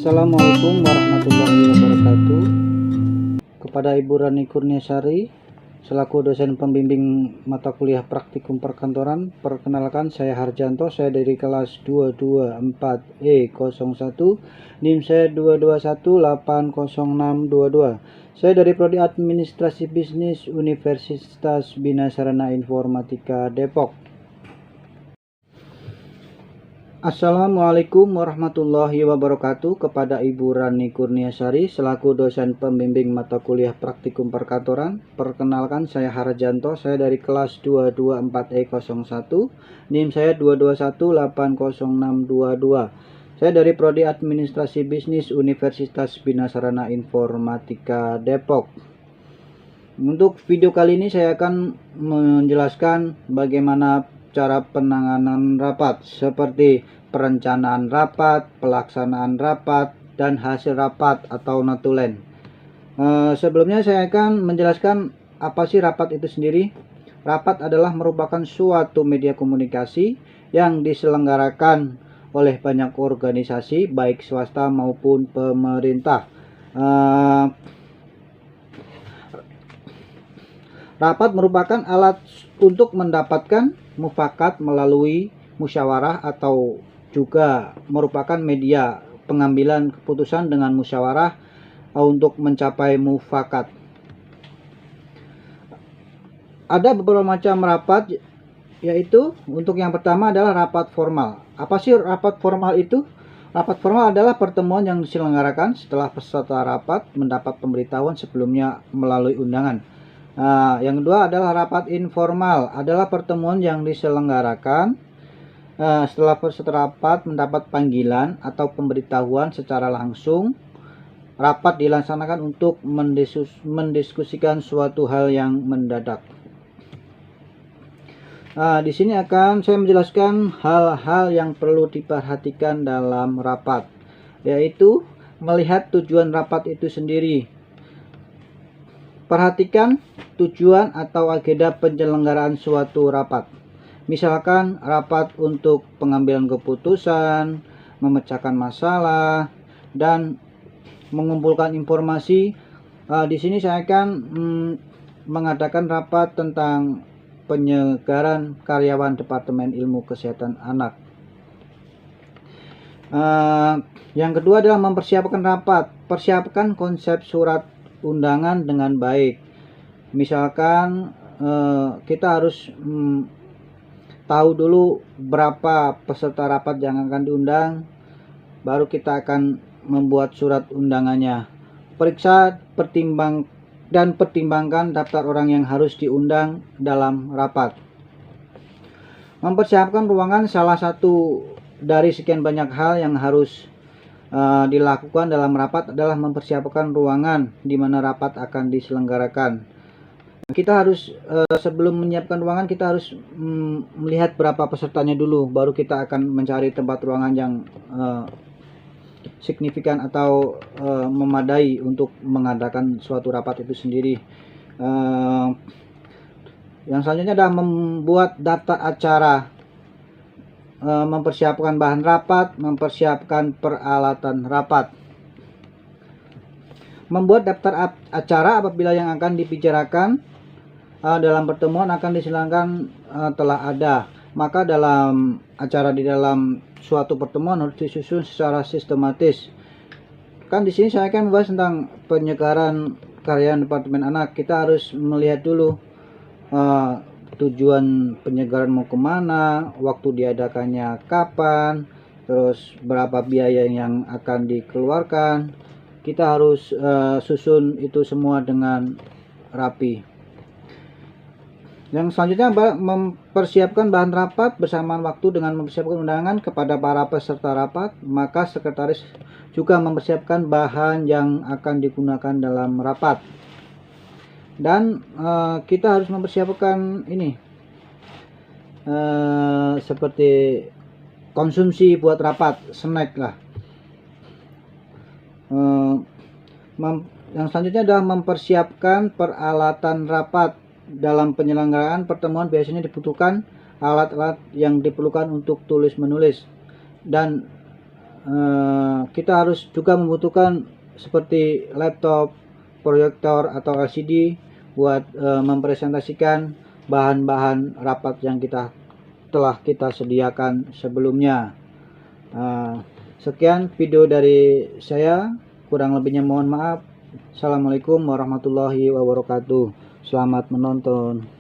Assalamualaikum warahmatullahi wabarakatuh. Kepada Ibu Rani Kurniasari selaku dosen pembimbing mata kuliah praktikum perkantoran, perkenalkan saya Harjanto, saya dari kelas 224E01, NIM saya 2218062. Saya dari Prodi Administrasi Bisnis Universitas Bina Sarana Informatika Depok. Assalamualaikum warahmatullahi wabarakatuh. Kepada Ibu Rani Kurniasari selaku dosen pembimbing mata kuliah praktikum perkantoran, perkenalkan saya Harjanto, saya dari kelas 224E01, NIM saya 2218062. Saya dari Prodi Administrasi Bisnis Universitas Bina Sarana Informatika Depok. Untuk video kali ini saya akan menjelaskan bagaimana cara penanganan rapat, seperti perencanaan rapat, pelaksanaan rapat, dan hasil rapat atau notulen. Sebelumnya saya akan menjelaskan apa sih rapat itu sendiri. Rapat adalah merupakan suatu media komunikasi yang diselenggarakan oleh banyak organisasi, baik swasta maupun pemerintah. Rapat merupakan alat untuk mendapatkan mufakat melalui musyawarah atau juga merupakan media pengambilan keputusan dengan musyawarah untuk mencapai mufakat. Ada beberapa macam rapat, yaitu untuk yang pertama adalah rapat formal. Apa sih rapat formal itu? Rapat formal adalah pertemuan yang diselenggarakan setelah peserta rapat mendapat pemberitahuan sebelumnya melalui undangan. Yang kedua adalah rapat informal, adalah pertemuan yang diselenggarakan setelah peserta rapat mendapat panggilan atau pemberitahuan secara langsung. Rapat dilaksanakan untuk mendiskusikan suatu hal yang mendadak. Di sini akan saya menjelaskan hal-hal yang perlu diperhatikan dalam rapat, yaitu melihat tujuan rapat itu sendiri. Perhatikan tujuan atau agenda penyelenggaraan suatu rapat. Misalkan rapat untuk pengambilan keputusan, memecahkan masalah, dan mengumpulkan informasi. Di sini saya akan mengadakan rapat tentang penyegaran karyawan Departemen Ilmu Kesehatan Anak. Yang kedua adalah mempersiapkan rapat. Persiapkan konsep surat undangan dengan baik. Misalkan kita harus tahu dulu berapa peserta rapat yang akan diundang, baru kita akan membuat surat undangannya. Periksa, pertimbangkan daftar orang yang harus diundang dalam rapat. Mempersiapkan ruangan salah satu dari sekian banyak hal yang harus dilakukan dalam rapat adalah mempersiapkan ruangan di mana rapat akan diselenggarakan. Kita harus sebelum menyiapkan ruangan, kita harus melihat berapa pesertanya dulu, baru kita akan mencari tempat ruangan yang signifikan atau memadai untuk mengadakan suatu rapat itu sendiri. Yang selanjutnya adalah membuat daftar acara. Mempersiapkan bahan rapat, mempersiapkan peralatan rapat. Membuat daftar acara apabila yang akan dibicarakan dalam pertemuan akan diselenggarakan telah ada, maka dalam acara di dalam suatu pertemuan harus disusun secara sistematis. Kan di sini saya akan membahas tentang penyegaran karyawan Departemen Anak. Kita harus melihat dulu tujuan penyegaran mau kemana, waktu diadakannya kapan, terus berapa biaya yang akan dikeluarkan. Kita harus susun itu semua dengan rapi. Yang selanjutnya mempersiapkan bahan rapat bersamaan waktu dengan mempersiapkan undangan kepada para peserta rapat. Maka sekretaris juga mempersiapkan bahan yang akan digunakan dalam rapat. Dan kita harus mempersiapkan ini seperti konsumsi buat rapat, snack lah. Yang selanjutnya adalah mempersiapkan peralatan rapat. Dalam penyelenggaraan pertemuan biasanya dibutuhkan alat-alat yang diperlukan untuk tulis menulis, dan kita harus juga membutuhkan seperti laptop, proyektor atau LCD buat mempresentasikan bahan-bahan rapat yang telah kita sediakan sebelumnya. Sekian video dari saya, kurang lebihnya mohon maaf. Assalamualaikum warahmatullahi wabarakatuh. Selamat menonton.